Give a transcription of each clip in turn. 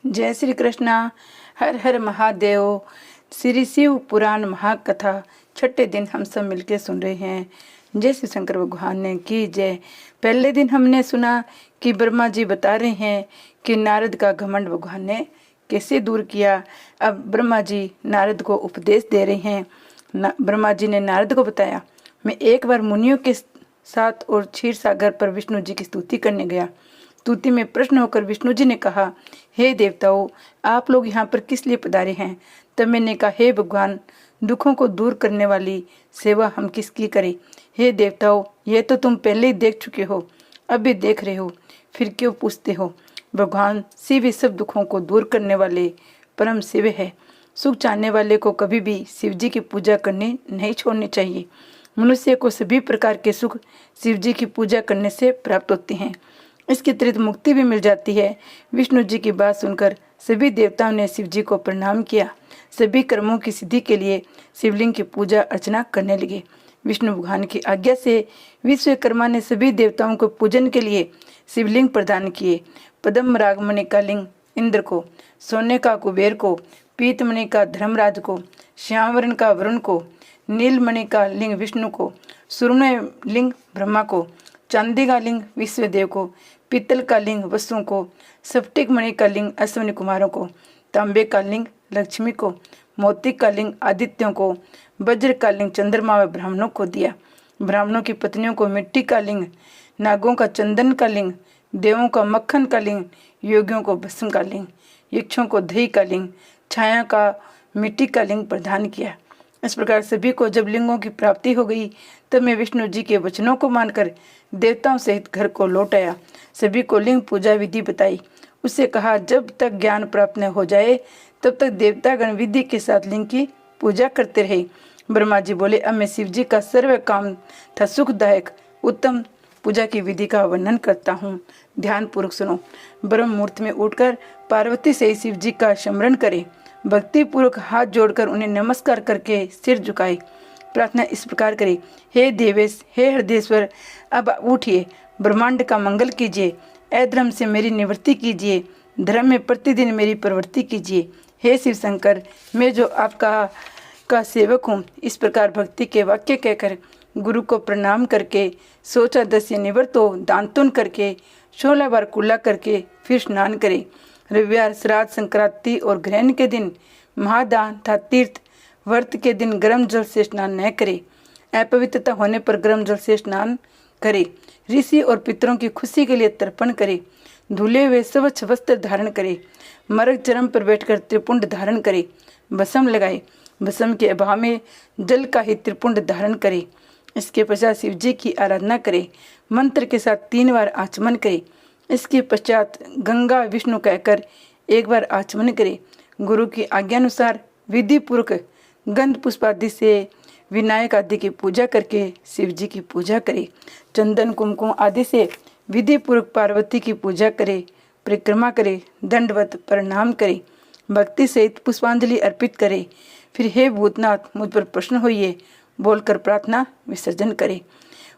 जय श्री कृष्णा। हर हर महादेव। श्री शिव पुराण महाकथा छठे दिन हम सब मिलकर सुन रहे हैं। जय श्री शंकर भगवान ने की जय। पहले दिन हमने सुना कि ब्रह्मा जी बता रहे हैं कि नारद का घमंड भगवान ने कैसे दूर किया। अब ब्रह्मा जी नारद को उपदेश दे रहे हैं। ब्रह्मा जी ने नारद को बताया, मैं एक बार मुनियों के साथ और क्षीर सागर पर विष्णु जी की स्तुति करने गया। स्तुति में प्रश्न होकर विष्णु जी ने कहा, हे देवताओं, आप लोग यहाँ पर किस लिए पधारे हैं। तब मैंने कहा, हे भगवान, दुखों को दूर करने वाली सेवा हम किसकी करें। हे देवताओं, ये तो तुम पहले ही देख चुके हो, अब भी देख रहे हो, फिर क्यों पूछते हो। भगवान शिव ही सब दुखों को दूर करने वाले परम शिव है। सुख चाहने वाले को कभी भी शिव जी की पूजा करनी नहीं छोड़नी चाहिए। मनुष्य को सभी प्रकार के सुख शिव जी की पूजा करने से प्राप्त होते हैं। इसके अतिरिक्त मुक्ति भी मिल जाती है। विष्णु जी की बात सुनकर सभी देवताओं ने शिव जी को प्रणाम किया। सभी कर्मों की सिद्धि के लिए शिवलिंग की पूजा अर्चना करने लगे। विष्णु भगवान की आज्ञा से विश्वकर्मा ने सभी देवताओं को पूजन के लिए शिवलिंग प्रदान किए। पद्म रागमणि का लिंग इंद्र को, सोने का कुबेर को, पीतमणि का धर्मराज को, श्यामवर्ण का वरुण को, नीलमणि का लिंग विष्णु को, सुवर्ण लिंग ब्रह्मा को, चांदी का लिंग विश्वदेव को, पीतल का लिंग वसुओं को, स्फटिक मणि का लिंग अश्विनी कुमारों को, तांबे का लिंग लक्ष्मी को, मोती का लिंग आदित्यों को, वज्र का लिंग चंद्रमा व ब्राह्मणों को दिया। ब्राह्मणों की पत्नियों को मिट्टी का लिंग, नागों का चंदन का लिंग, देवों का मक्खन का लिंग, योगियों को भस्म का लिंग, यक्षों को दही का लिंग, छाया का मिट्टी का लिंग प्रदान किया। इस प्रकार सभी को जब लिंगों की प्राप्ति हो गई, तब मैं विष्णु जी के वचनों को मानकर देवताओं सहित घर को लौट आया। सभी को लिंग पूजा विधि बताई। उससे कहा, जब तक ज्ञान प्राप्त न हो जाए तब तक देवतागण विधि के साथ लिंग की पूजा करते रहे। ब्रह्मा जी बोले, अब मैं शिव जी का सर्व काम था सुखदायक उत्तम पूजा की विधि का वर्णन करता हूँ। ध्यान पूर्वक सुनो। ब्रह्म मुहूर्त में उठकर पार्वती से शिव जी का स्मरण करें। भक्ति पूर्वक हाथ जोड़कर उन्हें नमस्कार करके सिर झुकाए। प्रार्थना इस प्रकार करें, हे देवेश, हे हृदयेश्वर, अब उठिए, ब्रह्मांड का मंगल कीजिए, अधर्म से मेरी निवृत्ति कीजिए, धर्म में प्रतिदिन मेरी प्रवृत्ति कीजिए। हे शिव शंकर, मैं जो आपका सेवक हूँ। इस प्रकार भक्ति के वाक्य कहकर गुरु को प्रणाम करके सोचा दस्य निवृत्त हो, दांतुन करके 16 बार कुल्ला करके फिर स्नान करें। रविवार, श्राद्ध, संक्रांति और ग्रहण के दिन महादान तथा तीर्थ व्रत के दिन गर्म जल से स्नान न करें। अपवित्रता होने पर गर्म जल से स्नान करें। ऋषि और पितरों की खुशी के लिए तर्पण करें। धुले हुए स्वच्छ वस्त्र धारण करें। मरग चरम पर बैठकर त्रिपुंड धारण करें। भस्म लगाए। भस्म के अभाव में जल का ही त्रिपुंड धारण करें। इसके पश्चात शिव जी की आराधना करें। मंत्र के साथ 3 बार आचमन करें। इसके पश्चात गंगा विष्णु कहकर 1 बार आचमन करें। गुरु की आज्ञानुसार विधि पूर्वक गंध पुष्प आदि से विनायक आदि की पूजा करके शिव जी की पूजा करें। चंदन कुमकुम आदि से विधि पूर्वक पार्वती की पूजा करें। परिक्रमा करें। दंडवत प्रणाम करें। भक्ति सहित पुष्पांजलि अर्पित करें। फिर हे भूतनाथ, मुझ पर प्रसन्न होइए बोलकर प्रार्थना विसर्जन करें।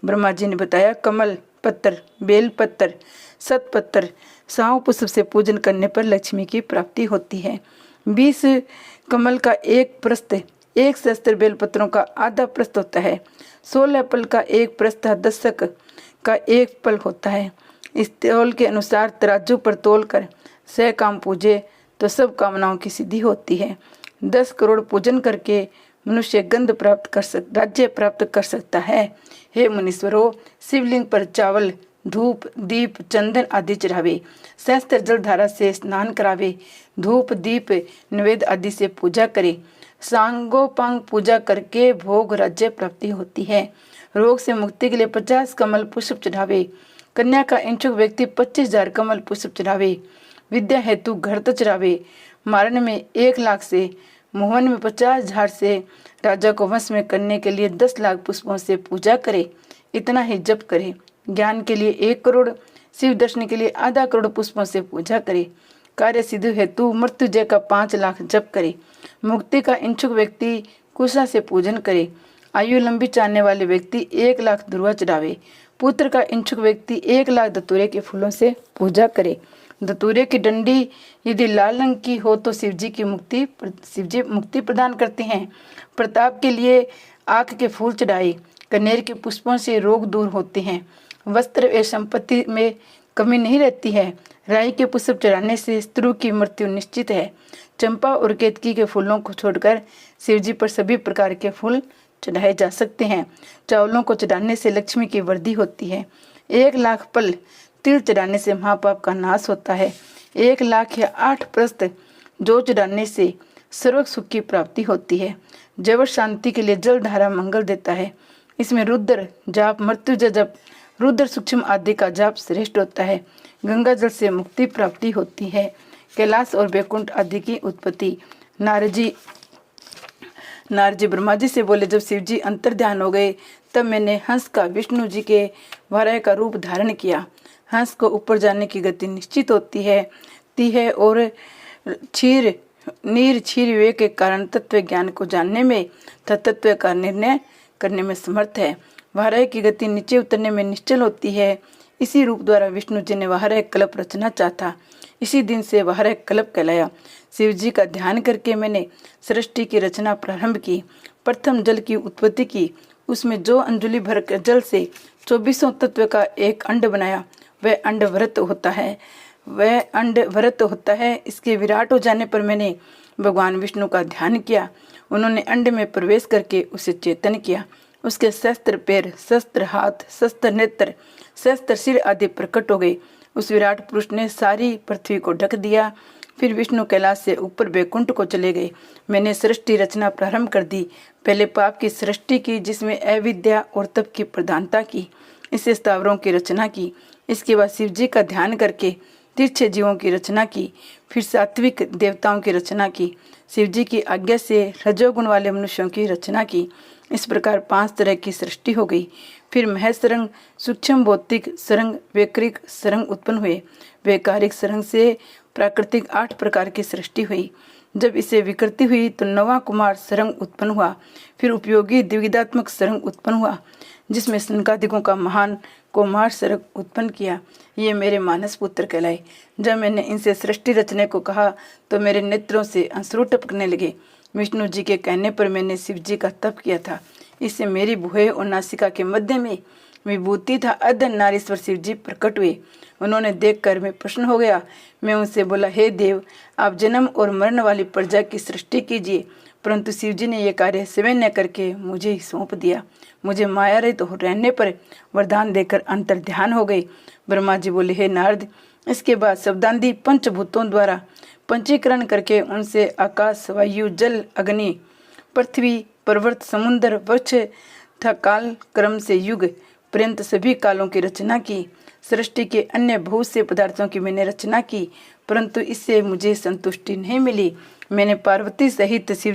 ब्रह्मा जी ने बताया, कमल पत्थर, बेल पत्थर, सत पत्थर, साव पुष्प से पूजन करने पर लक्ष्मी की प्राप्ति होती है। 20 कमल का एक प्रस्थ 1 सहस्त्र बेल पत्रों का आधा प्रस्थ होता है। 16 पल का एक प्रस्थ 10 का एक पल होता है। इस तौल के अनुसार तराजू पर तोल कर 100 काम पूजे तो सब कामनाओं की सिद्धि होती है। 10 करोड़ पूजन करके मनुष्य गंध प्राप्त कर राज्य प्राप्त कर सकता है। हे मुनीश्वरों, शिवलिंग पर चावल, धूप, दीप, चंदन आदि चढ़ावे। सहस्त्र जल धारा से स्नान करावे। धूप, दीप, निवेद आदि से पूजा करे। सांगोपांग पूजा करके भोग राज्य प्राप्ति होती है। रोग से मुक्ति के लिए 50 कमल पुष्प चढ़ावे। कन्या का इच्छुक व्यक्ति 25,000 कमल पुष्प चढ़ावे। विद्या हेतु घृत चढ़ावे। मारण में 1 लाख से, मोहन में 50,000 से, राजा को वश में करने के लिए 10 लाख पुष्पों से पूजा करे। इतना ही जप करे। ज्ञान के लिए 1 करोड़, शिव दर्शन के लिए आधा करोड़ पुष्पों से पूजा करे। कार्य सिद्धि हेतु मृत्युंजय का 5 लाख जप करे। मुक्ति का इच्छुक व्यक्ति कुशा से पूजन करे। आयु लंबी चाहने वाले व्यक्ति 1 लाख दुर्वा चढ़ावे। पुत्र का इच्छुक व्यक्ति 1 लाख धतूरे के फूलों से पूजा करे। धतूरे की डंडी यदि लाल रंग की हो तो शिवजी मुक्ति प्रदान करते हैं। प्रताप के लिए आक के फूल चढ़ाए, कनेर के पुष्पों से रोग दूर होते हैं। वस्त्र एवं संपत्ति में कमी नहीं रहती है। राई के पुष्प चढ़ाने से स्त्री की मृत्यु निश्चित है। चंपा और केतकी के फूलों को छोड़कर शिवजी पर सभी प्रकार के फूल चढ़ाए जा सकते हैं। चावलों को चढ़ाने से लक्ष्मी की वृद्धि होती है। 1 लाख पल तिल चढ़ाने से महापाप का नाश होता है। 1 लाख या 8 प्रस्त जौ चढ़ाने से सर्व सुख की प्राप्ति होती है। जब शांति के लिए जल धारा मंगल देता है। इसमें रुद्र जाप, मृत्युंजय जप, रुद्र सूक्ष्म आदि का जाप श्रेष्ठ होता है। गंगा जल से मुक्ति प्राप्ति होती है। कैलाश और बैकुंठ आदि की उत्पत्ति। नारद जी ब्रह्मा जी से बोले, जब शिव जी अंतर ध्यान हो गए तब मैंने हंस का विष्णु जी के वाराय का रूप धारण किया। हंस को ऊपर जाने की गति निश्चित होती है और नीर क्षीर विवेक के कारण तत्व ज्ञान को जानने में तथा तत्व का निर्णय करने में समर्थ है। वाराय की गति नीचे उतरने में निश्चल होती है। इसी रूप द्वारा विष्णु जी ने वाराय कल्प रचना चाहा। इसी दिन से वाराय कल्प कहलाया। शिव जी का ध्यान करके मैंने सृष्टि की रचना प्रारंभ की। प्रथम जल की उत्पत्ति की। उसमें जो अंजलि भर जल से 24 तत्व का एक अंड बनाया, वह अंड व्रत होता है। इसके विराट हो जाने पर मैंने भगवान विष्णु का ध्यान किया। उन्होंने अंड में प्रवेश करके उसे चेतन किया। उसके शस्त्र पैर, शस्त्र हाथ, शस्त्र नेत्र, शस्त्र सिर आदि प्रकट हो गए। उस विराट पुरुष ने सारी पृथ्वी को ढक दिया। फिर विष्णु कैलाश से ऊपर बैकुंठ को चले गए। मैंने सृष्टि रचना प्रारंभ कर दी। पहले पाप की सृष्टि की, जिसमें अविद्या और तप की प्रधानता की। इससे स्थावरों की रचना की। इसके बाद शिव जी का ध्यान करके तिरछे जीवों की रचना की। फिर सात्विक देवताओं की रचना की। शिव जी की आज्ञा से रजोगुण वाले मनुष्यों की रचना की। इस प्रकार 5 तरह की सृष्टि हो गई। फिर महसरंग, सूक्ष्म भौतिक सरंग, वैकृतिक सरंग उत्पन्न हुए। वैकारिक सरंग से प्राकृतिक 8 प्रकार की सृष्टि हुई। जब इसे विकृति हुई तो नवा कुमार सरंग उत्पन्न हुआ। फिर उपयोगी द्विविधात्मक सरंग उत्पन्न हुआ, जिसमें सनकादिकों का महान कुमार सरंग उत्पन्न किया। ये मेरे मानस पुत्र कहलाए। जब मैंने इनसे सृष्टि रचने को कहा तो मेरे नेत्रों से अश्रु टपकने लगे। विष्णु जी के कहने पर मैंने शिव जी का तप किया था। इससे मेरी भुहे और नासिका के मध्य में विभूति था। अधन नारीश्वर शिव जी प्रकट हुए। उन्होंने देखकर मैं प्रसन्न हो गया। मैं उनसे बोला, हे देव, आप जन्म और मरण वाली प्रजा की सृष्टि कीजिए। परंतु शिव जी ने यह कार्य स्वयं न करके मुझे ही सौंप दिया। मुझे माया रहित तो रहने पर वरदान देकर अंतर ध्यान हो गए। ब्रह्मा जी बोले, हे नारद, इसके बाद शब्दांधी पंचभूतों द्वारा पंचीकरण करके उनसे आकाश, वायु, जल, अग्नि, पृथ्वी, पर्वत, समुद्र, वृक्ष तथा काल क्रम से युग पर्यंत सभी कालों की रचना की। सृष्टि के अन्य बहुत से पदार्थों की मैंने रचना की, परंतु इससे मुझे संतुष्टि नहीं मिली। मैंने पार्वती सहित शिव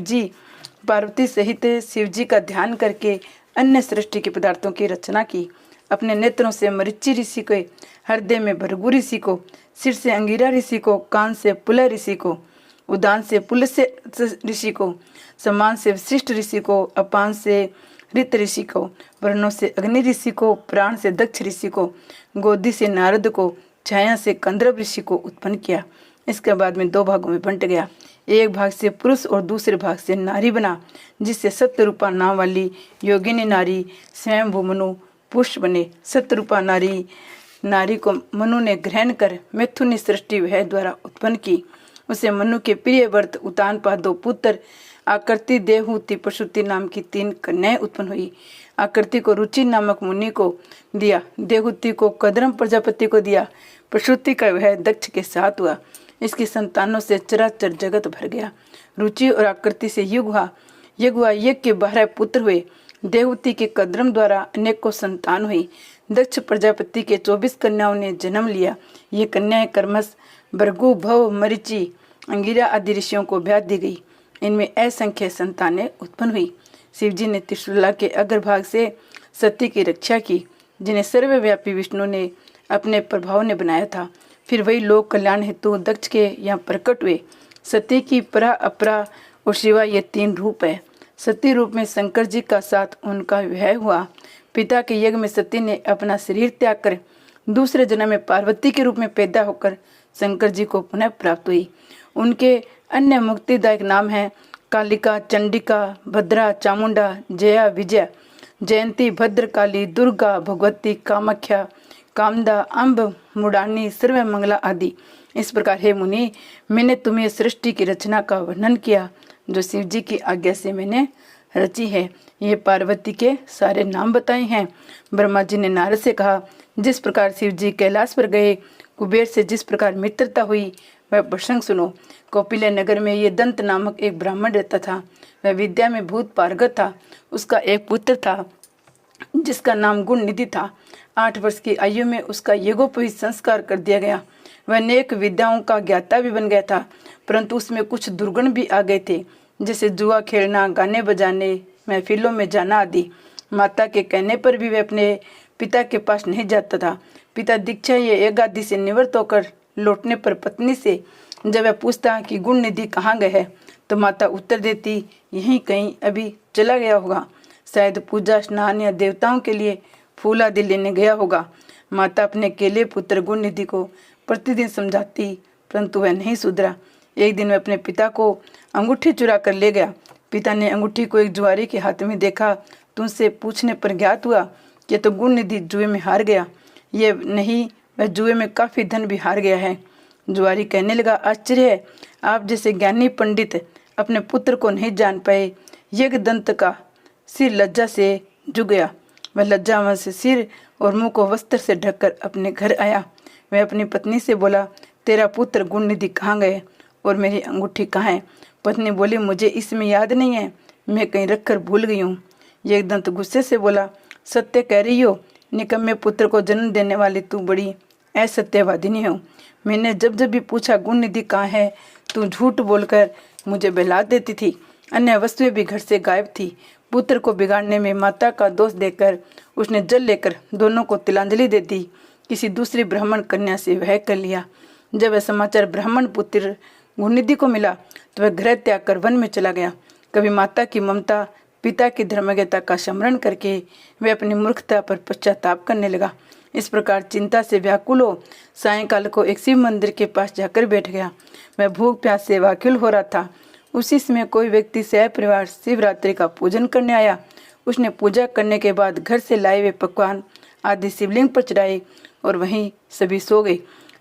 जी का ध्यान करके अन्य सृष्टि के पदार्थों की रचना की। अपने नेत्रों से मरीचि ऋषि को, हृदय में भृगु ऋषि को, सिर से अंगिरा ऋषि को, कान से पुलह ऋषि को, उदान से पुलह ऋषि को, समान से वशिष्ठ ऋषि को, अपान से ऋत ऋषि को, वर्णों से अग्नि ऋषि को, प्राण से दक्ष ऋषि को, गोदी से नारद को, छाया से कंदर्प ऋषि को उत्पन्न किया। इसके बाद में 2 भागों में बंट गया। एक भाग से पुरुष और दूसरे भाग से नारी बना, जिससे सत्यरूपा नाम वाली योगिनी नारी स्वयं मनु पुरुष बने। सत्यरूपा नारी को मनु ने ग्रहण कर मैथुनी सृष्टि वह द्वारा उत्पन्न की। उसे मनु के प्रिय व्रत उतानपाद 2 पुत्र, आकृति, देवहूति, प्रसूति नाम की 3 कन्याएं उत्पन्न हुई। आकृति को रुचि नामक मुनि को दिया, देवहूति को कदरम प्रजापति को दिया, प्रसूति का वह दक्ष के साथ हुआ। इसकी संतानों से चराचर जगत भर गया। रुचि और आकृति से युग हुआ। यज्ञ के 12 पुत्र हुए। देवहूति के कदरम द्वारा अनेकों संतान हुई। दक्ष प्रजापति के 24 कन्याओं ने जन्म लिया। ये कन्याएं कर्मस, भृगु, भव, मरीचि, अंगिरा आदि ऋषियों को ब्याह दी गई। इनमें असंख्य संतानें उत्पन्न हुई। शिव जी ने त्रिशूला के अग्रभाग से सती की रक्षा की, जिन्हें सर्वव्यापी विष्णु ने अपने प्रभाव ने बनाया था। फिर वही लोक कल्याण हेतु दक्ष के यहाँ प्रकट हुए। सती की परा, अपरा और शिवा ये 3 रूप है। सती रूप में शंकर जी का साथ उनका विवाह हुआ। पिता के यज्ञ में सती ने अपना शरीर त्याग कर दूसरे जन्म में पार्वती के रूप में पैदा होकर शंकर जी को पुनः प्राप्त हुई। उनके अन्य मुक्तिदायक नाम हैं कालिका, चंडिका, भद्रा, चामुंडा, जया, विजया, जयंती, भद्रकाली, दुर्गा, भगवती, कामाख्या, कामदा, अम्ब, मुडानी, सर्वमंगला आदि। इस प्रकार हे मुनि, मैंने तुम्हें सृष्टि की रचना का वर्णन किया जो शिव जी की आज्ञा से मैंने रची है। ये पार्वती के सारे नाम बताए हैं। ब्रह्मा जी ने नारद से कहा, जिस प्रकार शिव जी कैलाश पर गए, कुबेर से जिस प्रकार मित्रता हुई, वह प्रसंग सुनो। कौपिल्य नगर में ये दंत नामक एक ब्राह्मण रहता था। वह विद्या में बहुत पारंगत था। उसका एक पुत्र था जिसका नाम गुण निधि था। 8 वर्ष की आयु में उसका यज्ञोपवीत संस्कार कर दिया गया। वह अनेक विद्याओं का ज्ञाता भी बन गया था, परंतु उसमें कुछ दुर्गुण भी आ गए थे, जैसे जुआ खेलना, गाने बजाने, महफिलों में जाना आदि। माता के कहने पर भी वह अपने पिता के पास नहीं जाता था। पिता दीक्षा या एकादशी से निवृत्त होकर लौटने पर पत्नी से जब वह पूछता कि गुण निधि कहाँ गए है, तो माता उत्तर देती, यहीं कहीं अभी चला गया होगा, शायद पूजा, स्नान या देवताओं के लिए फूल आदि लेने गया होगा। माता अपने अकेले पुत्र गुण निधि को प्रतिदिन समझाती, परंतु वह नहीं सुधरा। एक दिन वह अपने पिता को अंगूठी चुरा कर ले गया। पिता ने अंगूठी को एक जुआरी के हाथ में देखा तो उनसे पूछने पर ज्ञात हुआ कि तो गुण निधि जुए में हार गया। ये नहीं, वह जुए में काफी धन भी हार गया है। जुआरी कहने लगा, आश्चर्य है, आप जैसे ज्ञानी पंडित अपने पुत्र को नहीं जान पाए। यज्ञ दंत का सिर लज्जा से झुक गया। वह लज्जावश से सिर और मुंह को वस्त्र से ढककर अपने घर आया। वह अपनी पत्नी से बोला, तेरा पुत्र गुण निधि कहाँ गए और मेरी अंगूठी कहाँ है? पत्नी बोली, मुझे इसमें याद नहीं है, मैं कहीं रखकर भूल गई हूँ। यज्ञ दंत गुस्से से बोला, सत्य कह रही हो, निकम्मे पुत्र को जन्म देने वाली तू बड़ी असत्यवादिनी हो। मैंने जब जब भी पूछा गुण निधि कहाँ है, तू झूठ बोलकर मुझे बहला देती थी। अन्य वस्तुएं भी घर से गायब थी। पुत्र को बिगाड़ने में माता का दोष देकर उसने जल लेकर दोनों को तिलांजलि दे दी। किसी दूसरी ब्राह्मण कन्या से वह कर लिया। जब वह समाचार ब्राह्मण पुत्र गुणनिधि को मिला तो वह गृह त्याग कर वन में चला गया। कभी माता की ममता, पिता की धर्मज्ञता का स्मरण करके वह अपनी मूर्खता पर पश्चाताप करने लगा। इस प्रकार चिंता से व्याकुल हो सायंकाल को एक शिव मंदिर के पास जाकर बैठ गया। वह भूख प्यास से व्याकुल हो रहा था। उसी समय कोई व्यक्ति सह परिवार शिवरात्रि का पूजन करने आया। उसने पूजा करने के बाद घर से लाए हुए पकवान आदि शिवलिंग पर चढ़ाए और वहीं सभी सो गए।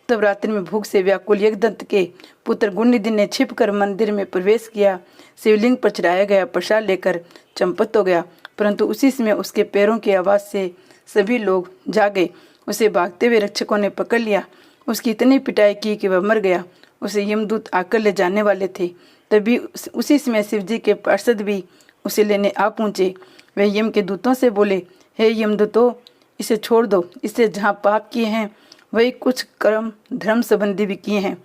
तब रात्रि में भूख से व्याकुल यज्ञदंत के पुत्र गुणनिधि ने छिपकर मंदिर में प्रवेश किया। शिवलिंग पर चढ़ाया गया प्रसाद लेकर चंपत हो गया, परंतु उसी समय उसके पैरों की आवाज से सभी लोग जागे। उसे भागते हुए रक्षकों ने पकड़ लिया। उसकी इतनी पिटाई की कि वह मर गया। उसे यमदूत आकर ले जाने वाले थे। तभी उसी समय शिवजी के पार्षद भी उसे लेने आ पहुंचे। वे यम के दूतों से बोले, हे यमदूतों, इसे छोड़ दो। इससे जहाँ पाप किए हैं वही कुछ कर्म धर्म संबंधी भी किए हैं।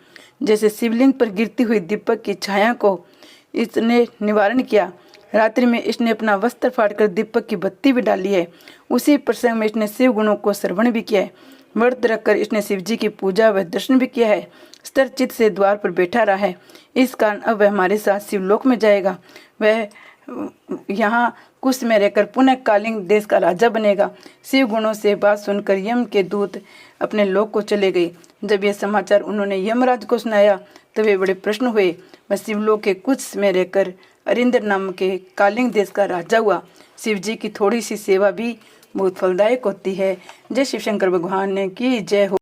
जैसे शिवलिंग पर गिरती हुई दीपक की छाया को इसने निवारण किया, रात्रि में इसने अपना वस्त्र फाड़कर दीपक की बत्ती भी डाली है। उसी प्रसंग में इसने शिव गुणों को श्रवण भी किया है। व्रत रखकर इसने शिवजी की पूजा व दर्शन भी किया है। स्थिर चित्त से द्वार पर बैठा रहा है। इस कारण अब वह हमारे साथ शिवलोक में जाएगा। वह यहाँ कुश में रहकर पुनः कालिंग देश का राजा बनेगा। शिव गुणों से बात सुनकर यम के दूत अपने लोक को चले गए। जब यह समाचार उन्होंने यमराज को सुनाया तो वे बड़े प्रश्न हुए। वह शिवलोक के कुछ में रहकर अरिंदर नाम के कालिंग देश का राजा हुआ। शिव जी की थोड़ी सी सेवा भी बहुत फलदायक होती है। जय शिव शंकर भगवान की जय हो।